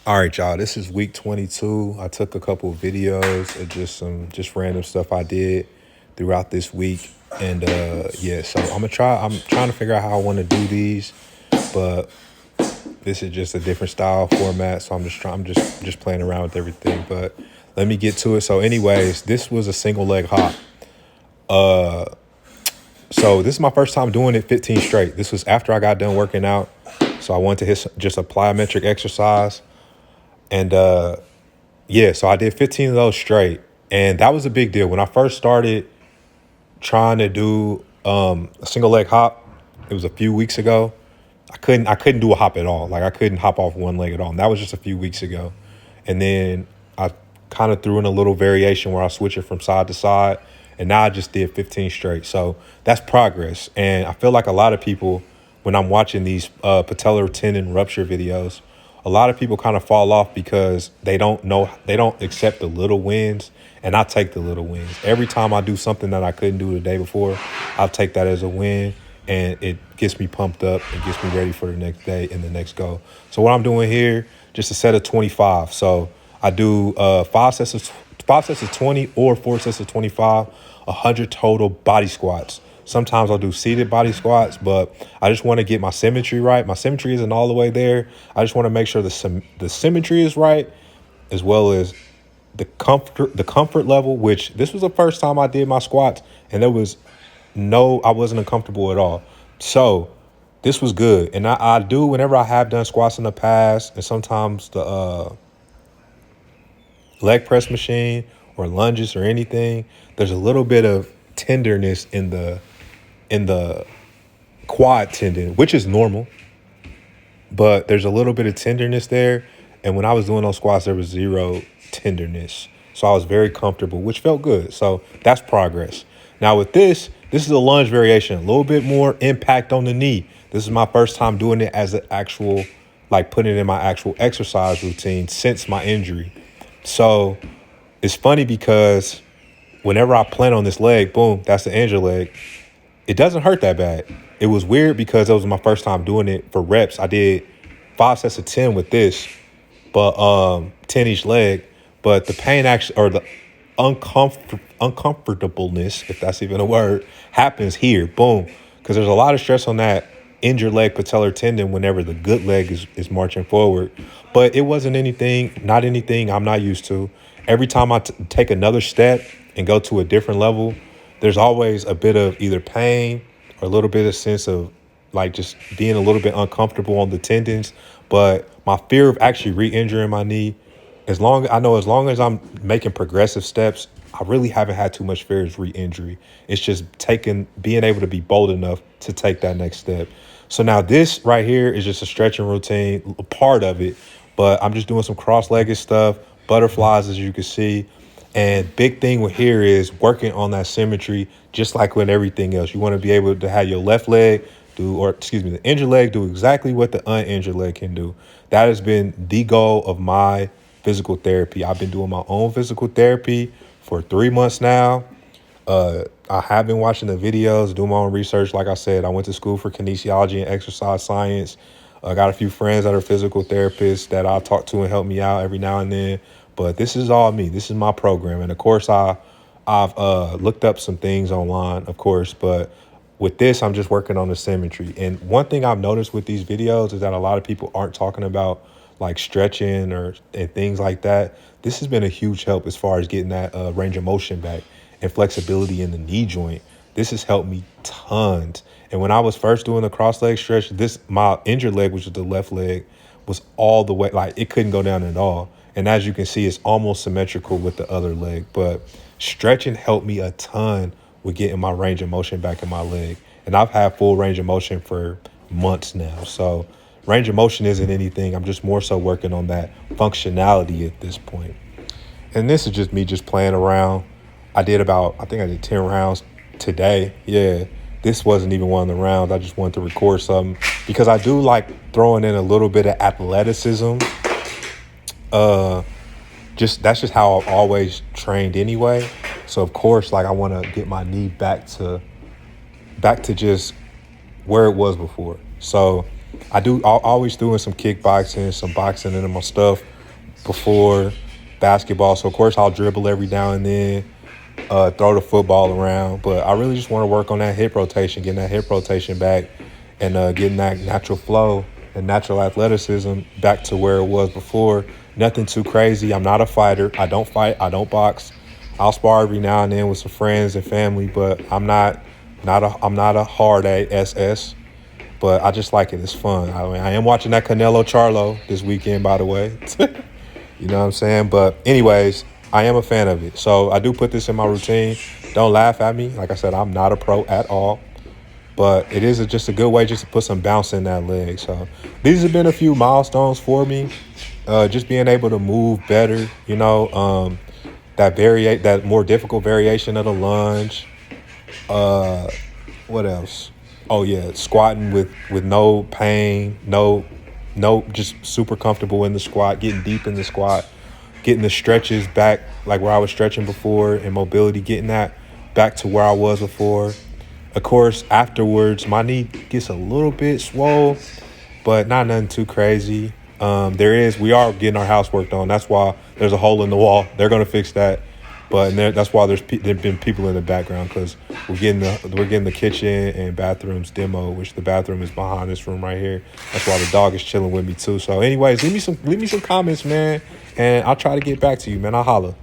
All right, y'all. This is week 22. I took a couple of videos of just random stuff I did throughout this week, and yeah. So I'm trying to figure out how I want to do these, but this is just a different style format. So I'm just playing around with everything. But let me get to it. So, anyways, this was a single leg hop. So this is my first time doing it 15 straight. This was after I got done working out. So I wanted to hit just a plyometric exercise. And yeah, so I did 15 of those straight. And that was a big deal. When I first started trying to do a single leg hop, it was a few weeks ago. I couldn't do a hop at all. Like I couldn't hop off one leg at all. And that was just a few weeks ago. And then I kind of threw in a little variation where I switch it from side to side. And now I just did 15 straight. So that's progress. And I feel like a lot of people, when I'm watching these patellar tendon rupture videos, a lot of people kind of fall off because they don't accept the little wins. And I take the little wins. Every time I do something that I couldn't do the day before, I'll take that as a win. And it gets me pumped up and gets me ready for the next day and the next go. So what I'm doing here, just a set of 25. So I do five sets of 20 or 4 sets of 25, 100 total body squats. Sometimes I'll do seated body squats, but I just want to get my symmetry right. My symmetry isn't all the way there. I just want to make sure the symmetry is right, as well as the comfort level, which this was the first time I did my squats, and I wasn't uncomfortable at all. So this was good. And I do, whenever I have done squats in the past, and sometimes the leg press machine or lunges or anything, there's a little bit of tenderness in the quad tendon, which is normal, but there's a little bit of tenderness there. And when I was doing those squats, there was zero tenderness. So I was very comfortable, which felt good. So that's progress. Now with this is a lunge variation, a little bit more impact on the knee. This is my first time doing it as an actual, like putting it in my actual exercise routine since my injury. So it's funny because whenever I plant on this leg, boom, that's the injured leg. It doesn't hurt that bad. It was weird because it was my first time doing it for reps. I did 5 sets of 10 with this, but 10 each leg. But the pain actually, or the uncomfortableness, if that's even a word, happens here. Boom. Because there's a lot of stress on that injured leg patellar tendon whenever the good leg is marching forward. But it wasn't not anything I'm not used to. Every time I take another step and go to a different level, there's always a bit of either pain or a little bit of sense of like just being a little bit uncomfortable on the tendons. But my fear of actually re-injuring my knee, as long as I'm making progressive steps, I really haven't had too much fear of re-injury. It's just being able to be bold enough to take that next step. So now this right here is just a stretching routine, a part of it, but I'm just doing some cross-legged stuff, butterflies, as you can see. And big thing with here is working on that symmetry, just like with everything else. You want to be able to have your left leg the injured leg do exactly what the uninjured leg can do. That has been the goal of my physical therapy. I've been doing my own physical therapy for 3 months now. I have been watching the videos, doing my own research. Like I said, I went to school for kinesiology and exercise science. I got a few friends that are physical therapists that I talk to and help me out every now and then. But this is all me. This is my program. And of course, I've looked up some things online, of course, but with this, I'm just working on the symmetry. And one thing I've noticed with these videos is that a lot of people aren't talking about like stretching and things like that. This has been a huge help as far as getting that range of motion back and flexibility in the knee joint. This has helped me tons. And when I was first doing the cross leg stretch, my injured leg, which is the left leg, was all the way, like it couldn't go down at all. And as you can see, it's almost symmetrical with the other leg. But stretching helped me a ton with getting my range of motion back in my leg. And I've had full range of motion for months now. So range of motion isn't anything. I'm just more so working on that functionality at this point. And this is just me just playing around. I think I did 10 rounds today. Yeah, this wasn't even one of the rounds. I just wanted to record something because I do like throwing in a little bit of athleticism. That's just how I've always trained anyway. So of course, like I want to get my knee back to just where it was before. So I always doing some kickboxing, some boxing into my stuff. before basketball. So of course I'll dribble every now and then, throw the football around. But I really just want to work on that hip rotation, getting that hip rotation back, and getting that natural flow and natural athleticism back to where it was before. Nothing too crazy. I'm not a fighter. I don't fight. I don't box. I'll spar every now and then with some friends and family, but I'm not a hard ASS. But I just like it. It's fun. I mean, I am watching that Canelo Charlo this weekend, by the way. You know what I'm saying? But anyways, I am a fan of it. So I do put this in my routine. Don't laugh at me. Like I said, I'm not a pro at all. But it is just a good way just to put some bounce in that leg. So these have been a few milestones for me. Just being able to move better, that more difficult variation of the lunge. What else? Oh yeah, squatting with no pain, just super comfortable in the squat, getting deep in the squat, getting the stretches back like where I was stretching before, and mobility, getting that back to where I was before. Of course, afterwards, my knee gets a little bit swole, but not nothing too crazy. We are getting our house worked on. That's why there's a hole in the wall. They're gonna fix that. But that's why there've been people in the background, because we're getting the kitchen and bathrooms demo, which the bathroom is behind this room right here. That's why the dog is chilling with me too. So anyways, leave me some comments, man, and I'll try to get back to you, man. I'll holla.